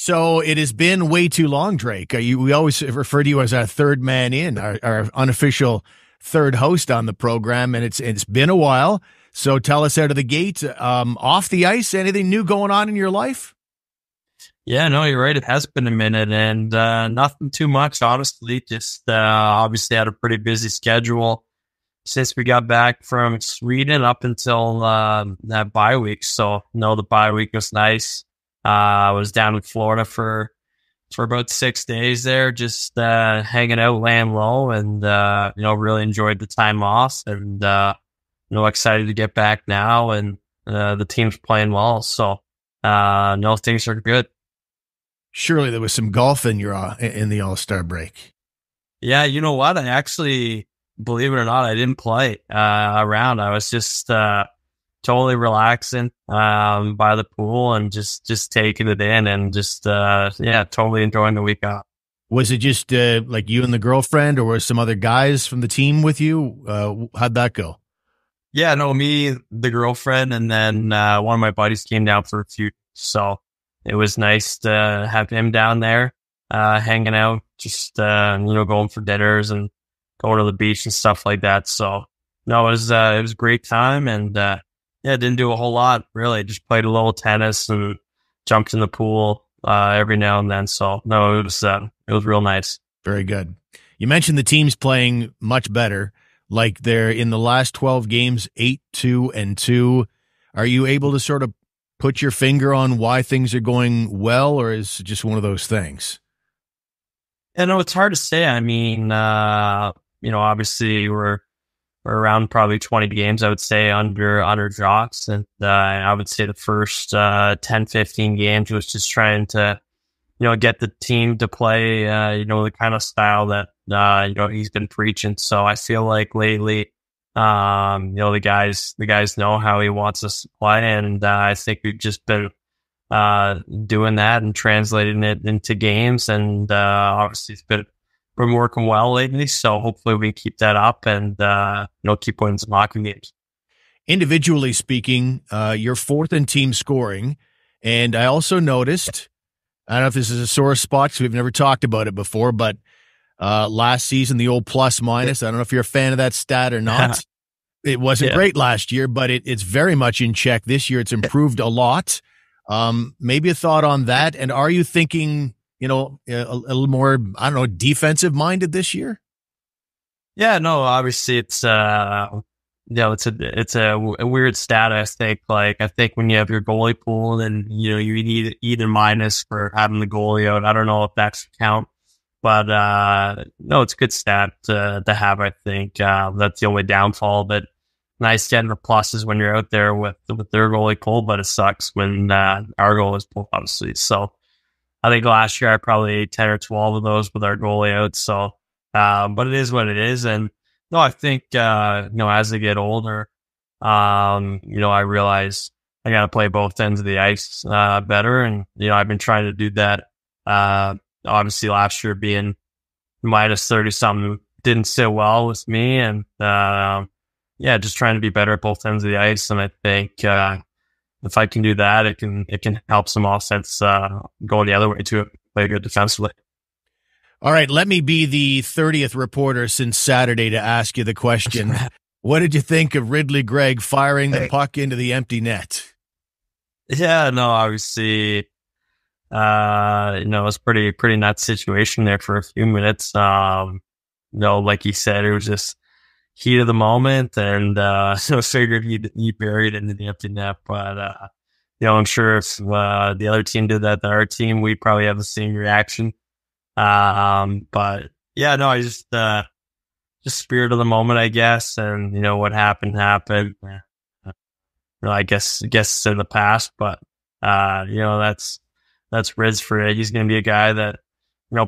So it has been way too long, Drake. We always refer to you as our third man in, our unofficial third host on the program, and it's been a while. So tell us out of the gate, off the ice, anything new going on in your life? Yeah, no, you're right. It has been a minute, and nothing too much, honestly. Just obviously had a pretty busy schedule since we got back from Sweden up until that bye week. So, no, the bye week was nice. I was down in Florida for about 6 days there, just hanging out, laying low, and really enjoyed the time off, and excited to get back now, and the team's playing well. So, no, things are good. Surely there was some golf in in the All-Star break. Yeah, you know what? I actually, believe it or not, I didn't play around. I was just totally relaxing by the pool and just taking it in and just totally enjoying the week off. Was it just like you and the girlfriend, or were some other guys from the team with you? How'd that go? Yeah, no, me, the girlfriend, and then one of my buddies came down for a few. So it was nice to have him down there hanging out, just going for dinners and going to the beach and stuff like that. So no, it was a great time, and didn't do a whole lot really. Just played a little tennis and jumped in the pool every now and then. So no, it was real nice. Very good. You mentioned the team's playing much better. Like they're in the last 12 games, 8-2-2. Are you able to sort of put your finger on why things are going well, or is it just one of those things? Yeah, no, it's hard to say. I mean, obviously we're around probably 20 games, I would say, under Jocks. And I would say the first 10, 15 games was just trying to, get the team to play, the kind of style that, he's been preaching. So I feel like lately, the guys know how he wants us to play. And I think we've just been doing that and translating it into games. And obviously it's been working well lately. So hopefully we keep that up and, keep winning some hockey games. Individually speaking, you're fourth in team scoring. And I also noticed, I don't know if this is a sore spot because we've never talked about it before, but last season, the old plus minus, I don't know if you're a fan of that stat or not. It wasn't great last year, but it's very much in check this year. It's improved a lot. Maybe a thought on that. And are you thinking, a little more, I don't know, defensive minded this year? Yeah, no, obviously it's a weird stat. I think when you have your goalie pool, then, you need either minus for having the goalie out. I don't know if that's count, but, no, it's a good stat to have. I think, that's the only downfall, but nice getting the pluses when you're out there with their goalie pull, but it sucks when, our goal is pulled, obviously. So I think last year I probably ate 10 or 12 of those with our goalie out. So, but it is what it is. And no, I think, as I get older, I realize I got to play both ends of the ice, better. And, I've been trying to do that. Obviously last year being minus 30 something didn't sit well with me. And, just trying to be better at both ends of the ice. And I think, if I can do that, it can help some offense, going the other way too. Play good defensively. All right, let me be the 30th reporter since Saturday to ask you the question. What did you think of Ridley Greig firing the puck into the empty net? Yeah, no, obviously, it was pretty nuts situation there for a few minutes. Like you said, it was just heat of the moment, and so figured he buried it into the empty net. But I'm sure if the other team did that to our team, we'd probably have the same reaction. But yeah, no, I just spirit of the moment, I guess. And, what happened. I guess it's in the past, but, that's Riz for it. He's going to be a guy that,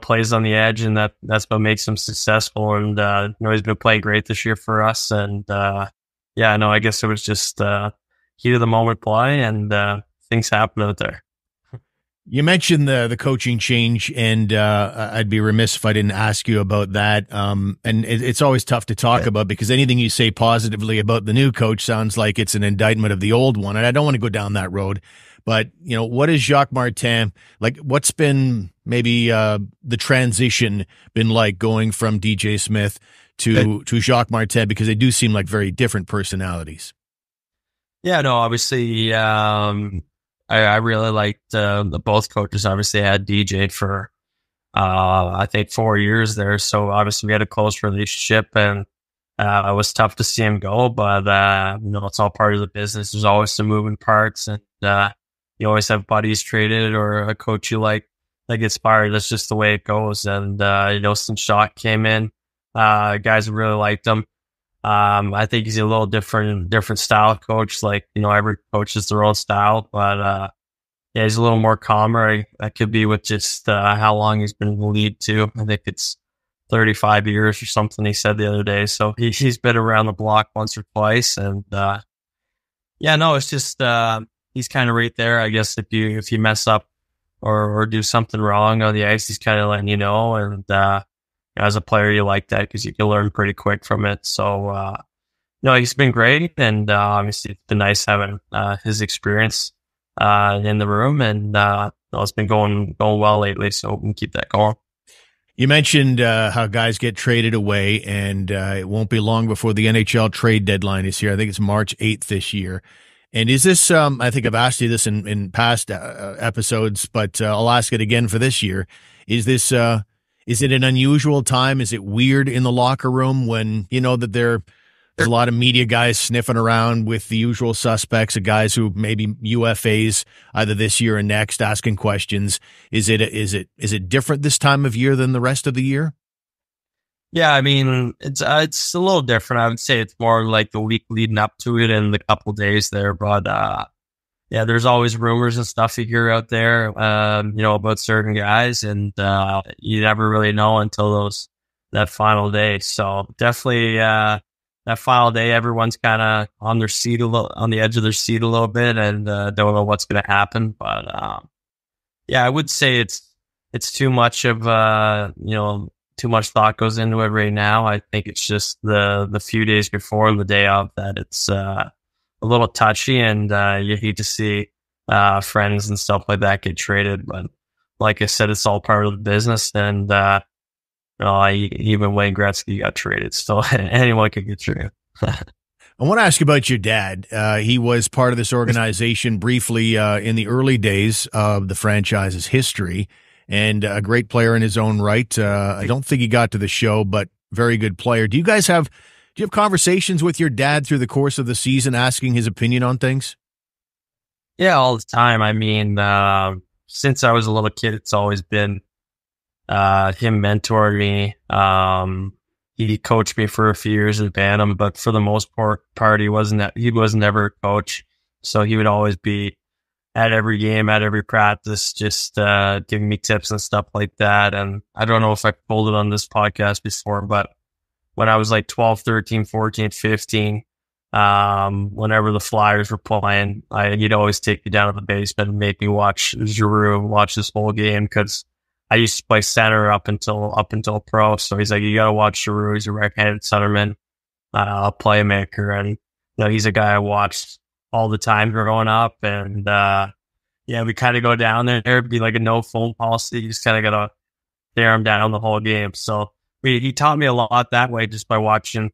plays on the edge, and that's what makes him successful. And, he's been playing great this year for us. And, I guess it was just, heat of the moment play, and, things happen out there. You mentioned the coaching change, and I'd be remiss if I didn't ask you about that. And it's always tough to talk about because anything you say positively about the new coach sounds like it's an indictment of the old one, and I don't want to go down that road. But what is Jacques Martin like? What's been maybe the transition been like going from DJ Smith to Jacques Martin, because they do seem like very different personalities. Yeah, no, obviously, I really liked the both coaches. Obviously, I had DJ for I think 4 years there, so obviously we had a close relationship, and it was tough to see him go. But it's all part of the business. There's always some moving parts, and you always have buddies traded or a coach you like that gets fired. That's just the way it goes. And since Jacques came in, guys really liked him. I think he's a little different style coach. Like, every coach has their own style, but yeah, he's a little more calmer. That could be with just how long he's been in the league too. I think it's 35 years or something he said the other day. So he's been around the block once or twice. And it's just he's kind of right there. I guess if you mess up or do something wrong on the ice, he's kind of letting you know. And as a player, you like that because you can learn pretty quick from it. So, he's been great. And obviously, it's been nice having his experience in the room. And it's been going well lately. So we can keep that going. You mentioned how guys get traded away, and it won't be long before the NHL trade deadline is here. I think it's March 8th this year. And is this, I think I've asked you this in past episodes, but I'll ask it again for this year. Is this, is it an unusual time? Is it weird in the locker room when that there's a lot of media guys sniffing around with the usual suspects of guys who maybe UFAs either this year or next, asking questions? Is it different this time of year than the rest of the year? Yeah, I mean, it's a little different. I would say it's more like the week leading up to it and the couple days there. But yeah, there's always rumors and stuff you hear out there, about certain guys, and you never really know until that final day. So definitely that final day, everyone's kind of on their seat on the edge of their seat a little bit, and don't know what's going to happen. But yeah, I would say it's too much of too much thought goes into it right now. I think it's just the few days before and the day of that it's a little touchy, and you hate to see friends and stuff like that get traded. But like I said, it's all part of the business, and even Wayne Gretzky got traded, so anyone could get traded. I want to ask you about your dad. He was part of this organization briefly in the early days of the franchise's history, and a great player in his own right. I don't think he got to the show, but very good player. Do you have conversations with your dad through the course of the season, asking his opinion on things? Yeah, all the time. I mean, since I was a little kid, it's always been him mentoring me. He coached me for a few years in Bantam, but for the most part, he wasn't ever a coach. So he would always be at every game, at every practice, just giving me tips and stuff like that. And I don't know if I told it on this podcast before, but when I was like 12, 13, 14, 15, whenever the Flyers were playing, he'd always take me down to the basement and make me watch Giroux, watch this whole game, because I used to play center up until pro. So he's like, you got to watch Giroux. He's a right-handed centerman, a playmaker. And, he's a guy I watched all the time growing up. And, we kind of go down there. There'd be like a no phone policy. You just kind of got to stare him down the whole game. So he taught me a lot that way, just by watching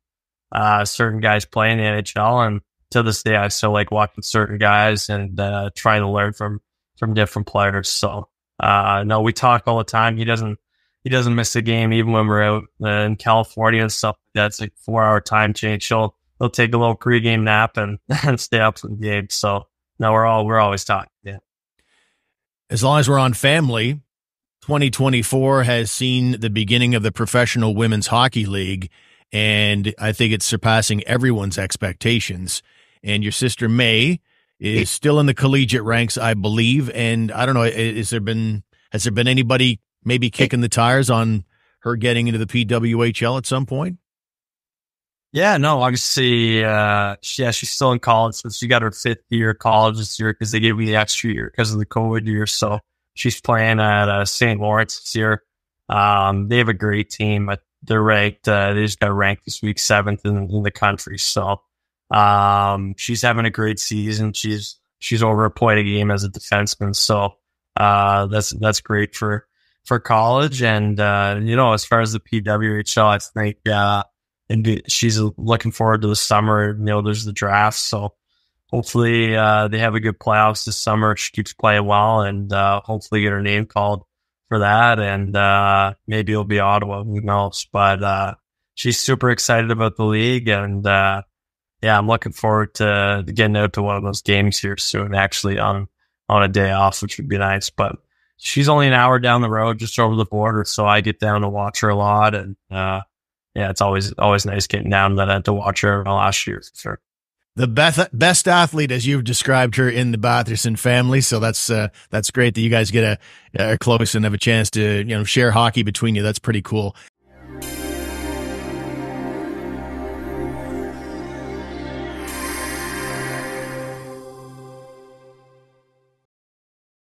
certain guys play in the NHL. And to this day, I still like watching certain guys and trying to learn from different players. So no, we talk all the time. He doesn't miss a game, even when we're out in California and stuff like that. It's like 4-hour time change. He'll take a little pregame nap and stay up for the game. So no, we're always talking. Yeah. As long as we're on family, 2024 has seen the beginning of the Professional Women's Hockey League, and I think it's surpassing everyone's expectations. And your sister May is still in the collegiate ranks, I believe. And I don't know, has there been anybody maybe kicking the tires on her getting into the PWHL at some point? Yeah, no, obviously, she's still in college. So she got her 5th year of college this year because they gave me the extra year because of the COVID year. So she's playing at St. Lawrence this year. They have a great team, but they're ranked. They just got ranked this week 7th in the country. So she's having a great season. She's over a point a game as a defenseman. So that's great for college. And as far as the PWHL, I think and she's looking forward to the summer. There's the draft, so hopefully they have a good playoffs this summer. She keeps playing well, and hopefully get her name called for that. And maybe it'll be Ottawa, who knows? But she's super excited about the league, and I'm looking forward to getting out to one of those games here soon, actually on a day off, which would be nice. But she's only an hour down the road, just over the border, so I get down to watch her a lot. And it's always nice getting down to watch her last year, for sure. The best athlete, as you've described her, in the Batherson family. So that's great that you guys get a close and have a chance to share hockey between you. That's pretty cool.